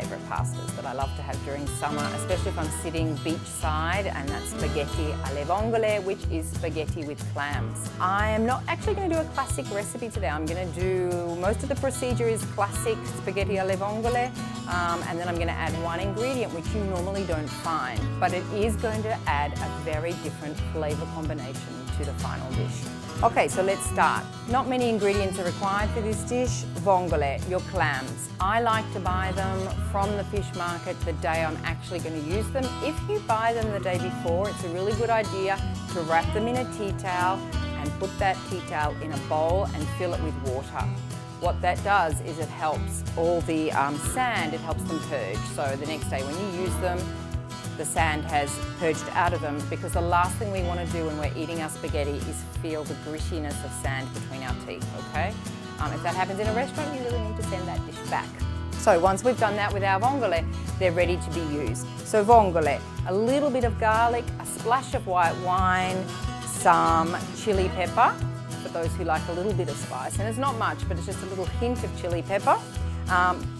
favourite pastas that I love to have during summer, especially if I'm sitting beachside, and that's spaghetti alle vongole, which is spaghetti with clams. I am not actually going to do a classic recipe today. I'm going to do, most of the procedure is classic spaghetti alle vongole, and then I'm going to add one ingredient which you normally don't find, but it is going to add a very different flavour combination to the final dish. Okay, so let's start. Not many ingredients are required for this dish. Vongole, your clams. I like to buy them from the fish market the day I'm actually going to use them. If you buy them the day before, it's a really good idea to wrap them in a tea towel and put that tea towel in a bowl and fill it with water. What that does is it helps all the sand, it helps them purge. So the next day when you use them, the sand has purged out of them, because the last thing we want to do when we're eating our spaghetti is feel the grittiness of sand between our teeth, okay? If that happens in a restaurant, you really need to send that dish back. So once we've done that with our vongole, they're ready to be used. So vongole, a little bit of garlic, a splash of white wine, some chili pepper, for those who like a little bit of spice, and it's not much, but it's just a little hint of chili pepper,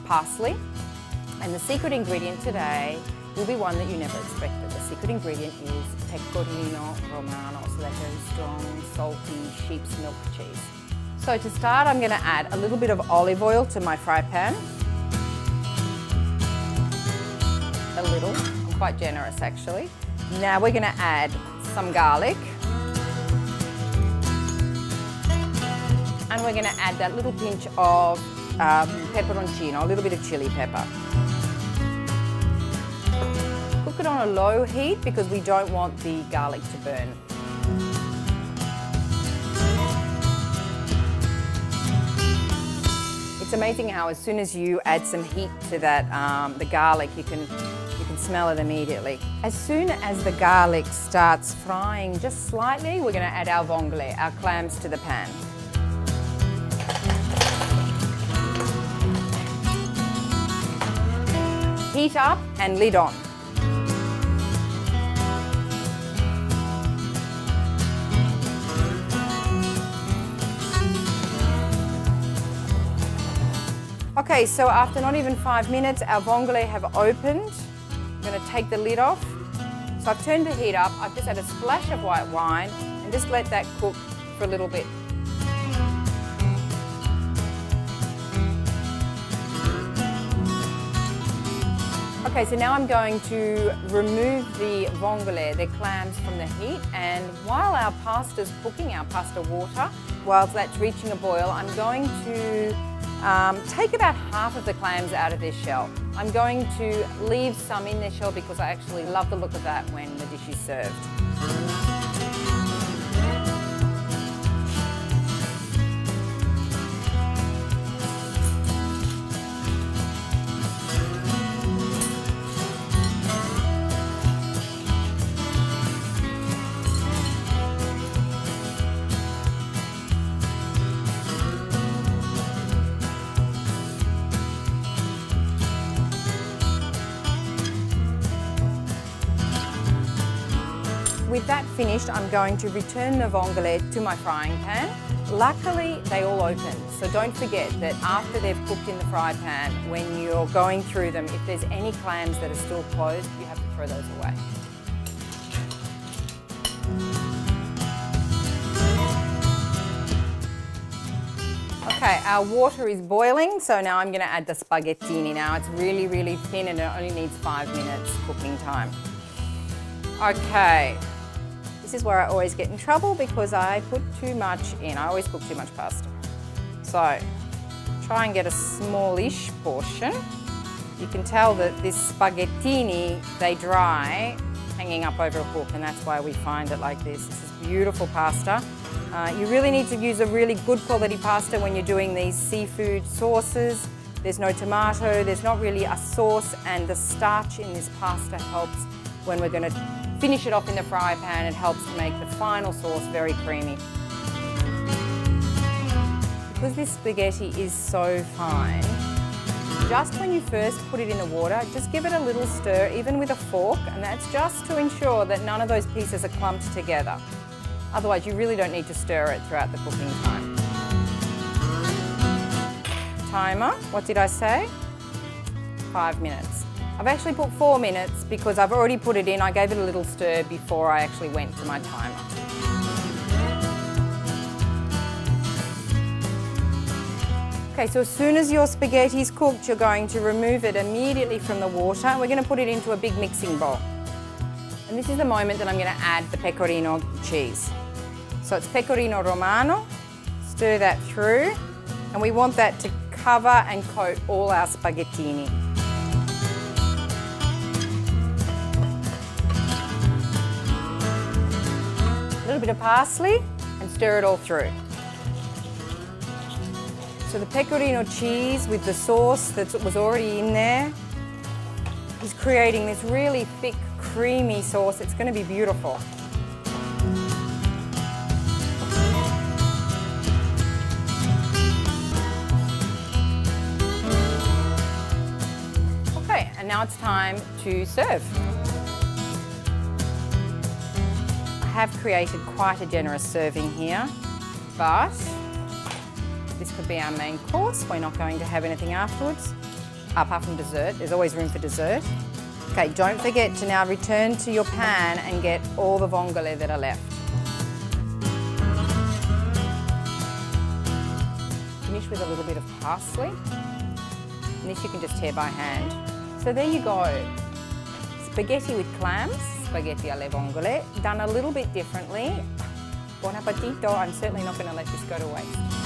parsley, and the secret ingredient today will be one that you never expected. The secret ingredient is Pecorino Romano, so that's very strong, salty sheep's milk cheese. So to start, I'm going to add a little bit of olive oil to my fry pan. A little, I'm quite generous actually. Now we're going to add some garlic. And we're going to add that little pinch of peperoncino, a little bit of chili pepper. Cook it on a low heat because we don't want the garlic to burn. It's amazing how as soon as you add some heat to that, the garlic, you can smell it immediately. As soon as the garlic starts frying just slightly, we're going to add our vongole, our clams, to the pan. Heat up and lid on. Okay, so after not even 5 minutes, our vongole have opened. I'm going to take the lid off. So I've turned the heat up, I've just added a splash of white wine and just let that cook for a little bit. Okay, so now I'm going to remove the vongole, the clams, from the heat, and while our pasta's cooking, our pasta water, whilst that's reaching a boil, I'm going to take about half of the clams out of their shell. I'm going to leave some in their shell because I actually love the look of that when the dish is served. With that finished, I'm going to return the vongole to my frying pan. Luckily, they all opened, so don't forget that after they've cooked in the fry pan, when you're going through them, if there's any clams that are still closed, you have to throw those away. Okay, our water is boiling, so now I'm going to add the spaghettini. Now it's really, really thin and it only needs 5 minutes cooking time. Okay. This is where I always get in trouble because I put too much in. I always cook too much pasta. So try and get a smallish portion. You can tell that this spaghettini, they dry hanging up over a hook, and that's why we find it like this. This is beautiful pasta. You really need to use a really good quality pasta when you're doing these seafood sauces. There's no tomato, there's not really a sauce, and the starch in this pasta helps when we're going to finish it off in the fry pan. It helps to make the final sauce very creamy. Because this spaghetti is so fine, just when you first put it in the water, just give it a little stir, even with a fork, and that's just to ensure that none of those pieces are clumped together. Otherwise, you really don't need to stir it throughout the cooking time. Timer, what did I say? 5 minutes. I've actually put 4 minutes because I've already put it in. I gave it a little stir before I actually went to my timer. Okay, so as soon as your spaghetti is cooked, you're going to remove it immediately from the water. We're going to put it into a big mixing bowl. And this is the moment that I'm going to add the Pecorino cheese. So it's Pecorino Romano, stir that through, and we want that to cover and coat all our spaghettini. A little bit of parsley and stir it all through. So the Pecorino cheese with the sauce that was already in there is creating this really thick, creamy sauce. It's going to be beautiful. Okay, and now it's time to serve. I have created quite a generous serving here, but this could be our main course. We're not going to have anything afterwards, apart from dessert. There's always room for dessert. Okay, don't forget to now return to your pan and get all the vongole that are left. Finish with a little bit of parsley. And this you can just tear by hand. So there you go. Spaghetti with clams, spaghetti alle vongole, done a little bit differently. Buon appetito. I'm certainly not going to let this go to waste.